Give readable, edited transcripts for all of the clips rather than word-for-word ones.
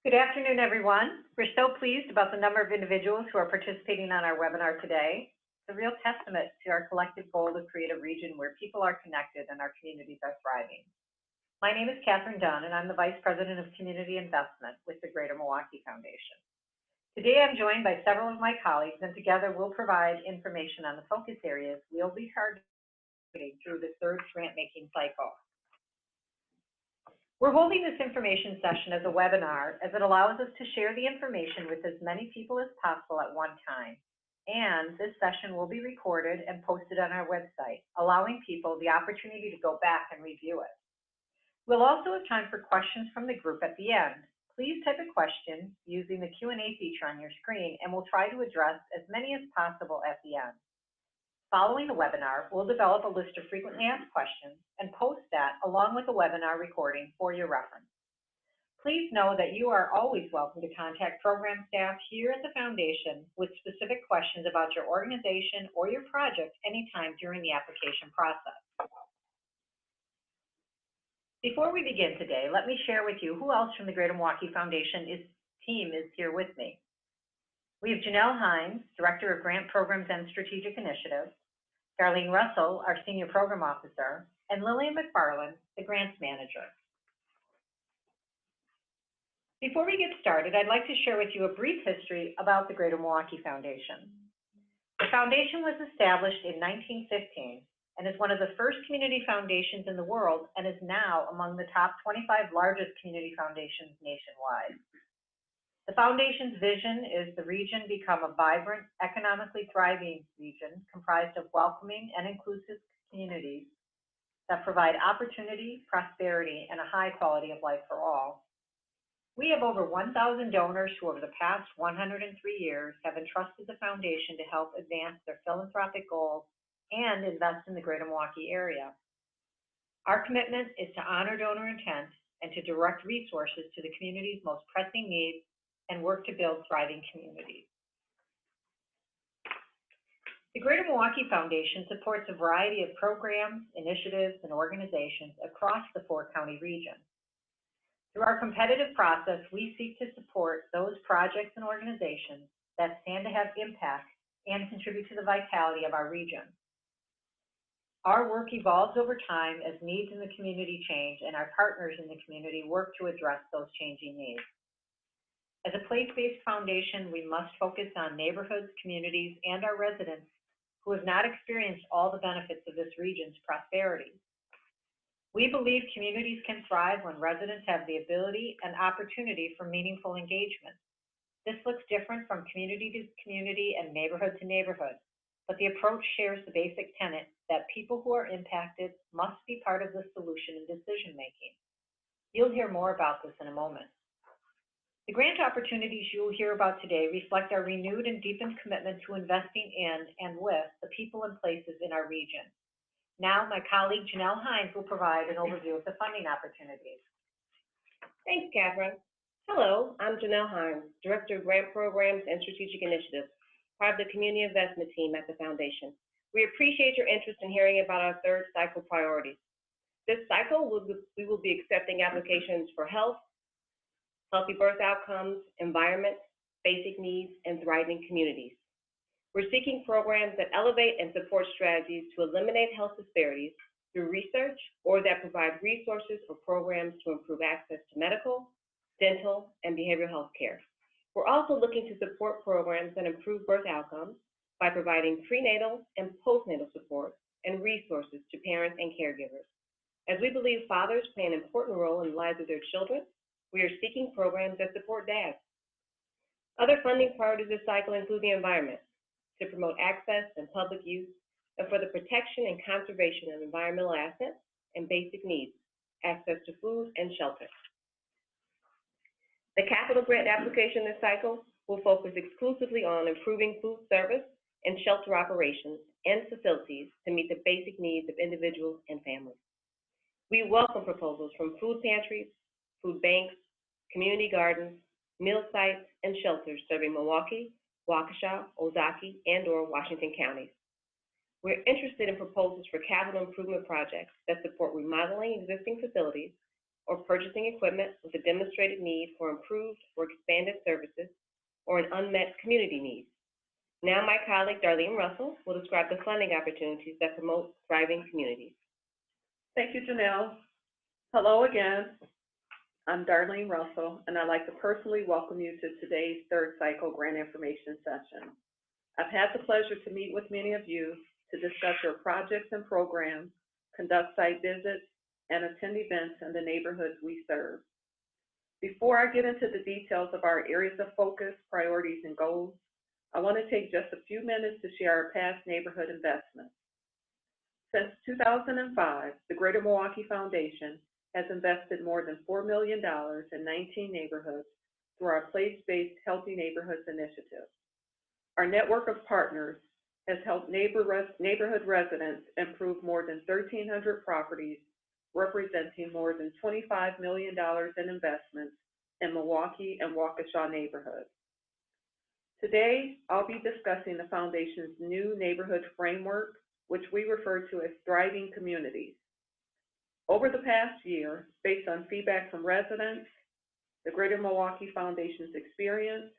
Good afternoon, everyone. We're so pleased about the number of individuals who are participating on our webinar today. It's a real testament to our collective goal to create a region where people are connected and our communities are thriving. My name is Catherine Dunn, and I'm the Vice President of Community Investment with the Greater Milwaukee Foundation. Today, I'm joined by several of my colleagues, and together we'll provide information on the focus areas we'll be targeting through the third grant-making cycle. We're holding this information session as a webinar as it allows us to share the information with as many people as possible at one time. And this session will be recorded and posted on our website, allowing people the opportunity to go back and review it. We'll also have time for questions from the group at the end. Please type a question using the Q&A feature on your screen, and we'll try to address as many as possible at the end. Following the webinar, we'll develop a list of frequently asked questions and post that along with the webinar recording for your reference. Please know that you are always welcome to contact program staff here at the Foundation with specific questions about your organization or your project anytime during the application process. Before we begin today, let me share with you who else from the Greater Milwaukee Foundation team is here with me. We have Janelle Hines, Director of Grant Programs and Strategic Initiatives, Darlene Russell, our Senior Program Officer, and Lillian McFarland, the Grants Manager. Before we get started, I'd like to share with you a brief history about the Greater Milwaukee Foundation. The foundation was established in 1915 and is one of the first community foundations in the world and is now among the top 25 largest community foundations nationwide. The Foundation's vision is the region become a vibrant, economically thriving region comprised of welcoming and inclusive communities that provide opportunity, prosperity, and a high quality of life for all. We have over 1,000 donors who over the past 103 years have entrusted the Foundation to help advance their philanthropic goals and invest in the Greater Milwaukee area. Our commitment is to honor donor intent and to direct resources to the community's most pressing needs and work to build thriving communities. The Greater Milwaukee Foundation supports a variety of programs, initiatives, and organizations across the four-county region. Through our competitive process, we seek to support those projects and organizations that stand to have impact and contribute to the vitality of our region. Our work evolves over time as needs in the community change, and our partners in the community work to address those changing needs. As a place-based foundation, we must focus on neighborhoods, communities, and our residents who have not experienced all the benefits of this region's prosperity. We believe communities can thrive when residents have the ability and opportunity for meaningful engagement. This looks different from community to community and neighborhood to neighborhood, but the approach shares the basic tenet that people who are impacted must be part of the solution in decision-making. You'll hear more about this in a moment. The grant opportunities you will hear about today reflect our renewed and deepened commitment to investing in and with the people and places in our region. Now, my colleague Janelle Hines will provide an overview of the funding opportunities. Thanks, Catherine. Hello, I'm Janelle Hines, Director of Grant Programs and Strategic Initiatives, part of the Community Investment Team at the Foundation. We appreciate your interest in hearing about our third cycle priorities. This cycle, we will be accepting applications for health, healthy birth outcomes, environment, basic needs, and thriving communities. We're seeking programs that elevate and support strategies to eliminate health disparities through research or that provide resources or programs to improve access to medical, dental, and behavioral health care. We're also looking to support programs that improve birth outcomes by providing prenatal and postnatal support and resources to parents and caregivers. As we believe fathers play an important role in the lives of their children, we are seeking programs that support dads. Other funding priorities this cycle include the environment, to promote access and public use, and for the protection and conservation of environmental assets and basic needs, access to food and shelter. The capital grant application this cycle will focus exclusively on improving food service and shelter operations and facilities to meet the basic needs of individuals and families. We welcome proposals from food pantries, food banks, community gardens, meal sites, and shelters serving Milwaukee, Waukesha, Ozaukee, and/or Washington counties. We're interested in proposals for capital improvement projects that support remodeling existing facilities or purchasing equipment with a demonstrated need for improved or expanded services or an unmet community need. Now my colleague Darlene Russell will describe the funding opportunities that promote thriving communities. Thank you, Janelle. Hello again. I'm Darlene Russell, and I'd like to personally welcome you to today's third cycle grant information session. I've had the pleasure to meet with many of you to discuss your projects and programs, conduct site visits, and attend events in the neighborhoods we serve. Before I get into the details of our areas of focus, priorities, and goals, I want to take just a few minutes to share our past neighborhood investments. Since 2005, the Greater Milwaukee Foundation has invested more than $4 million in 19 neighborhoods through our place-based Healthy Neighborhoods initiative. Our network of partners has helped neighborhood residents improve more than 1,300 properties, representing more than $25 million in investments in Milwaukee and Waukesha neighborhoods. Today, I'll be discussing the Foundation's new neighborhood framework, which we refer to as Thriving Communities. Over the past year, based on feedback from residents, the Greater Milwaukee Foundation's experience,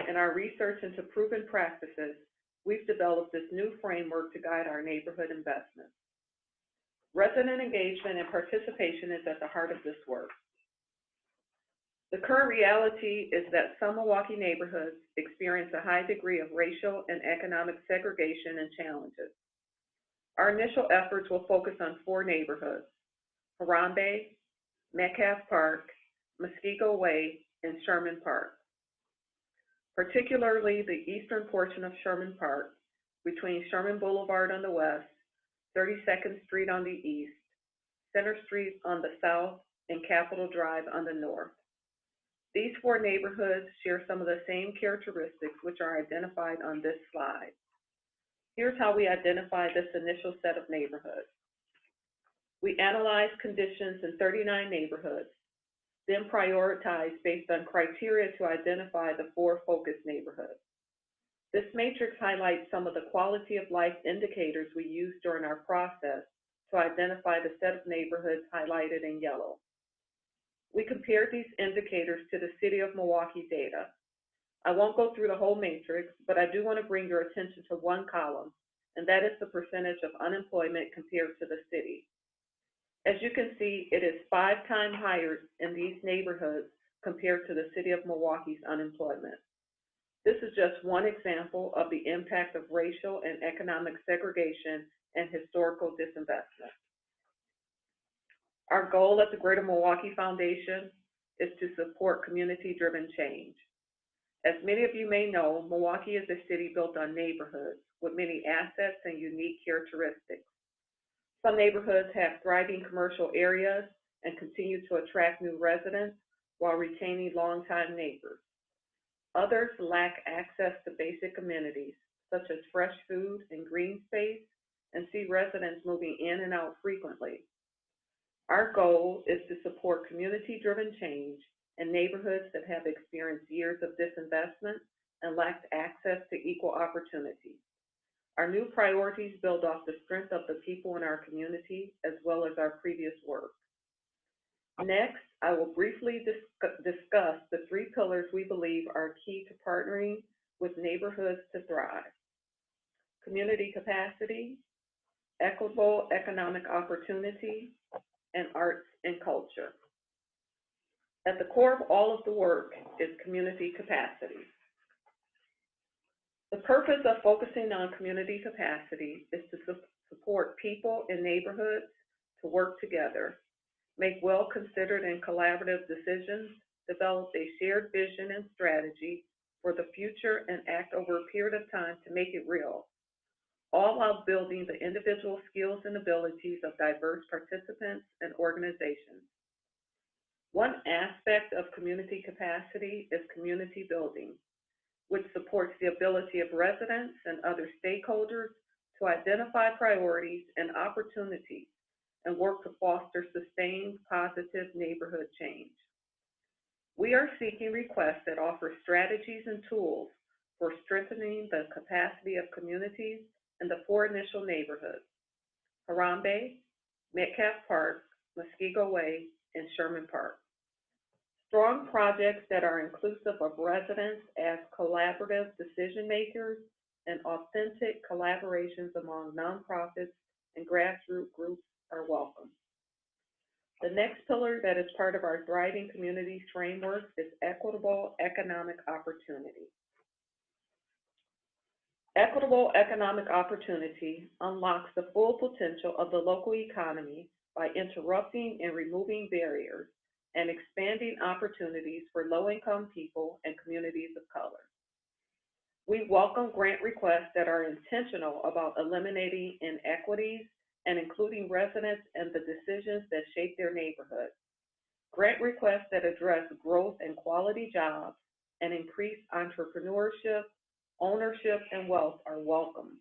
and our research into proven practices, we've developed this new framework to guide our neighborhood investments. Resident engagement and participation is at the heart of this work. The current reality is that some Milwaukee neighborhoods experience a high degree of racial and economic segregation and challenges. Our initial efforts will focus on 4 neighborhoods: Harambe, Metcalf Park, Muskego Way, and Sherman Park. Particularly the eastern portion of Sherman Park, between Sherman Boulevard on the west, 32nd Street on the east, Center Street on the south, and Capitol Drive on the north. These 4 neighborhoods share some of the same characteristics which are identified on this slide. Here's how we identify this initial set of neighborhoods. We analyzed conditions in 39 neighborhoods, then prioritized based on criteria to identify the 4 focus neighborhoods. This matrix highlights some of the quality of life indicators we used during our process to identify the set of neighborhoods highlighted in yellow. We compared these indicators to the City of Milwaukee data. I won't go through the whole matrix, but I do want to bring your attention to one column, and that is the percentage of unemployment compared to the city. As you can see, it is 5 times higher in these neighborhoods compared to the City of Milwaukee's unemployment. This is just one example of the impact of racial and economic segregation and historical disinvestment. Our goal at the Greater Milwaukee Foundation is to support community-driven change. As many of you may know, Milwaukee is a city built on neighborhoods with many assets and unique characteristics. Some neighborhoods have thriving commercial areas and continue to attract new residents while retaining longtime neighbors. Others lack access to basic amenities, such as fresh food and green space, and see residents moving in and out frequently. Our goal is to support community-driven change in neighborhoods that have experienced years of disinvestment and lacked access to equal opportunity. Our new priorities build off the strength of the people in our community as well as our previous work. Next, I will briefly discuss the 3 pillars we believe are key to partnering with neighborhoods to thrive: community capacity, equitable economic opportunity, and arts and culture. At the core of all of the work is community capacity. The purpose of focusing on community capacity is to support people in neighborhoods to work together, make well-considered and collaborative decisions, develop a shared vision and strategy for the future, and act over a period of time to make it real, all while building the individual skills and abilities of diverse participants and organizations. One aspect of community capacity is community building, which supports the ability of residents and other stakeholders to identify priorities and opportunities and work to foster sustained positive neighborhood change. We are seeking requests that offer strategies and tools for strengthening the capacity of communities in the 4 initial neighborhoods: Harambe, Metcalf Park, Muskego Way, and Sherman Park. Strong projects that are inclusive of residents as collaborative decision makers and authentic collaborations among nonprofits and grassroots groups are welcome. The next pillar that is part of our Thriving Communities framework is equitable economic opportunity. Equitable economic opportunity unlocks the full potential of the local economy by interrupting and removing barriers and expanding opportunities for low-income people and communities of color. We welcome grant requests that are intentional about eliminating inequities and including residents and the decisions that shape their neighborhood. Grant requests that address growth and quality jobs and increase entrepreneurship, ownership, and wealth are welcome.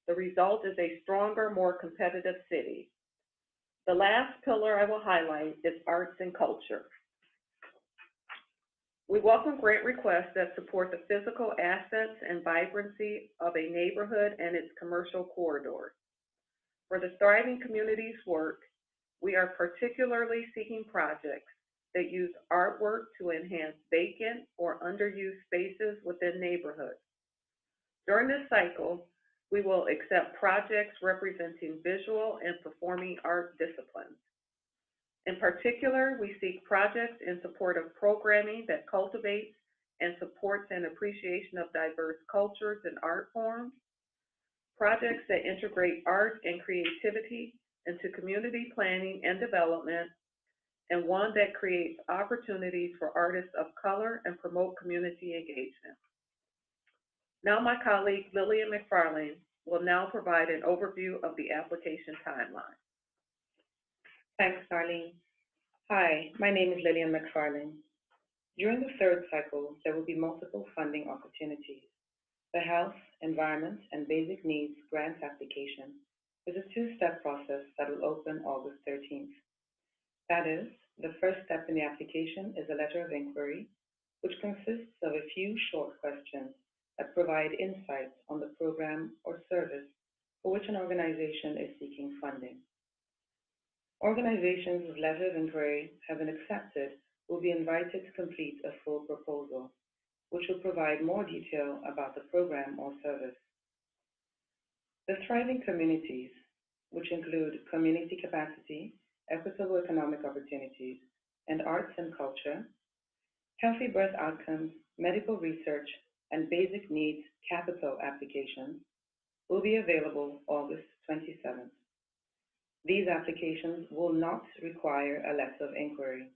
The result is a stronger, more competitive city. The last pillar I will highlight is arts and culture. We welcome grant requests that support the physical assets and vibrancy of a neighborhood and its commercial corridors. For the Thriving Communities work, we are particularly seeking projects that use artwork to enhance vacant or underused spaces within neighborhoods. During this cycle, we will accept projects representing visual and performing art disciplines. In particular, we seek projects in support of programming that cultivates and supports an appreciation of diverse cultures and art forms, projects that integrate art and creativity into community planning and development, and one that creates opportunities for artists of color and promote community engagement. Now my colleague Lillian McFarlane will now provide an overview of the application timeline. Thanks, Darlene. Hi, my name is Lillian McFarlane. During the third cycle, there will be multiple funding opportunities. The Health, Environment, and Basic Needs grant application is a two-step process that will open August 13th. That is, the first step in the application is a letter of inquiry, which consists of a few short questions that provide insights on the program or service for which an organization is seeking funding. Organizations whose letter of inquiry have been accepted will be invited to complete a full proposal, which will provide more detail about the program or service. The Thriving Communities, which include community capacity, equitable economic opportunities, and arts and culture, healthy birth outcomes, medical research, and basic needs capital applications will be available August 27th. These applications will not require a letter of inquiry.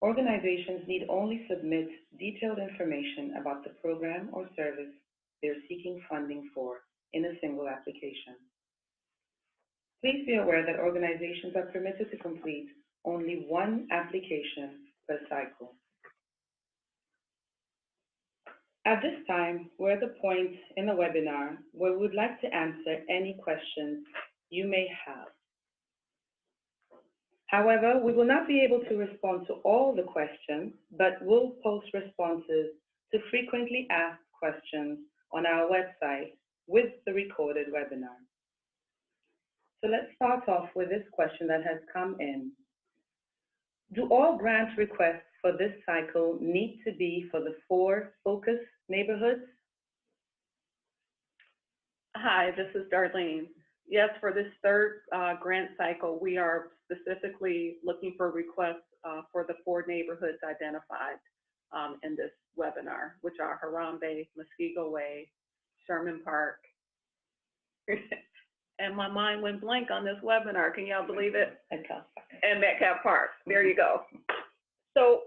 Organizations need only submit detailed information about the program or service they're seeking funding for in a single application. Please be aware that organizations are permitted to complete only one application per cycle. At this time, we're at the point in the webinar where we would like to answer any questions you may have. However, we will not be able to respond to all the questions, but we'll post responses to frequently asked questions on our website with the recorded webinar. So let's start off with this question that has come in. Do all grant requests for this cycle need to be for the 4 focus neighborhoods? Hi, this is Darlene. Yes, for this third grant cycle, we are specifically looking for requests for the 4 neighborhoods identified in this webinar, which are Harambee, Muskego Way, Sherman Park. And my mind went blank on this webinar. Can y'all believe it? And Metcalf Park. There you go. So,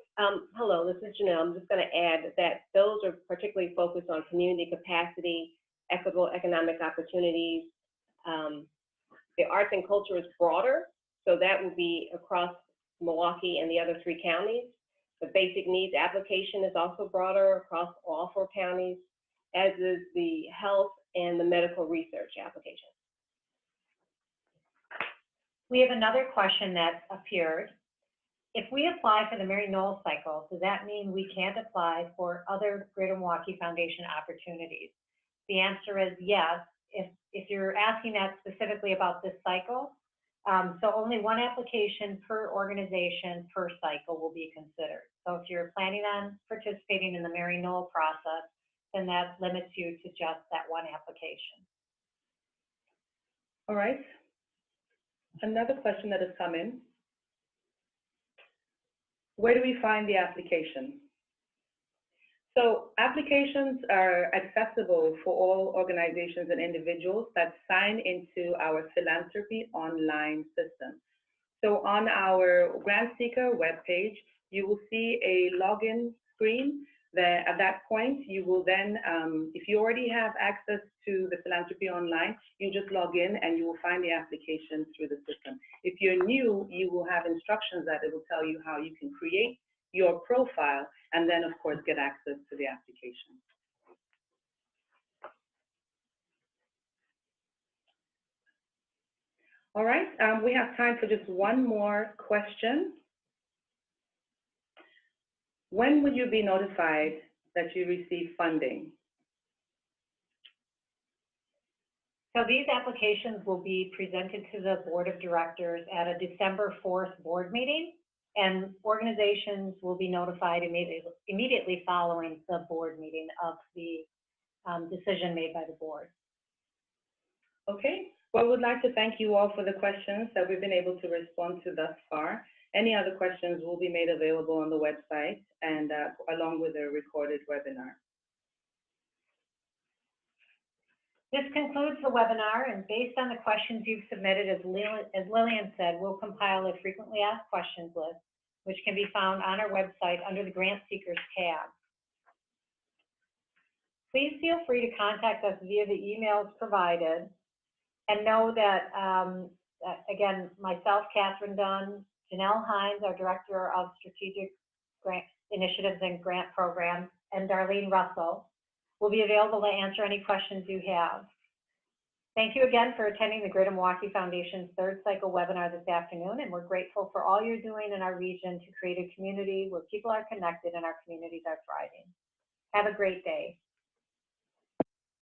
hello, this is Janelle. I'm just going to add that those are particularly focused on community capacity, equitable economic opportunities. The arts and culture is broader, so that will be across Milwaukee and the other 3 counties. The basic needs application is also broader across all 4 counties, as is the health and the medical research application. We have another question that appeared. If we apply for the Mary Knowles cycle, does that mean we can't apply for other Greater Milwaukee Foundation opportunities? The answer is yes. If you're asking that specifically about this cycle, So only one application per organization per cycle will be considered. So if you're planning on participating in the Mary Knoll process, then that limits you to just that one application. All right. Another question that has come in. Where do we find the application? So applications are accessible for all organizations and individuals that sign into our Philanthropy Online system. So on our Grant Seeker webpage, you will see a login screen. At that point, you will then, if you already have access to the Philanthropy Online, you just log in and you will find the application through the system. If you're new, you will have instructions that it will tell you how you can create your profile and then, of course, get access to the application. All right, we have time for just one more question. When will you be notified that you receive funding? So these applications will be presented to the Board of Directors at a December 4th board meeting, and organizations will be notified immediately following the board meeting of the decision made by the board. Okay, well, we'd like to thank you all for the questions that we've been able to respond to thus far. Any other questions will be made available on the website and along with a recorded webinar. This concludes the webinar, and based on the questions you've submitted, as Lillian said, we'll compile a frequently asked questions list, which can be found on our website under the Grant Seekers tab. Please feel free to contact us via the emails provided, and know that, again, myself, Catherine Dunn, Janelle Hines, our Director of Strategic Grant Initiatives and Grant Programs, and Darlene Russell will be available to answer any questions you have. Thank you again for attending the Greater Milwaukee Foundation's third cycle webinar this afternoon, and we're grateful for all you're doing in our region to create a community where people are connected and our communities are thriving. Have a great day.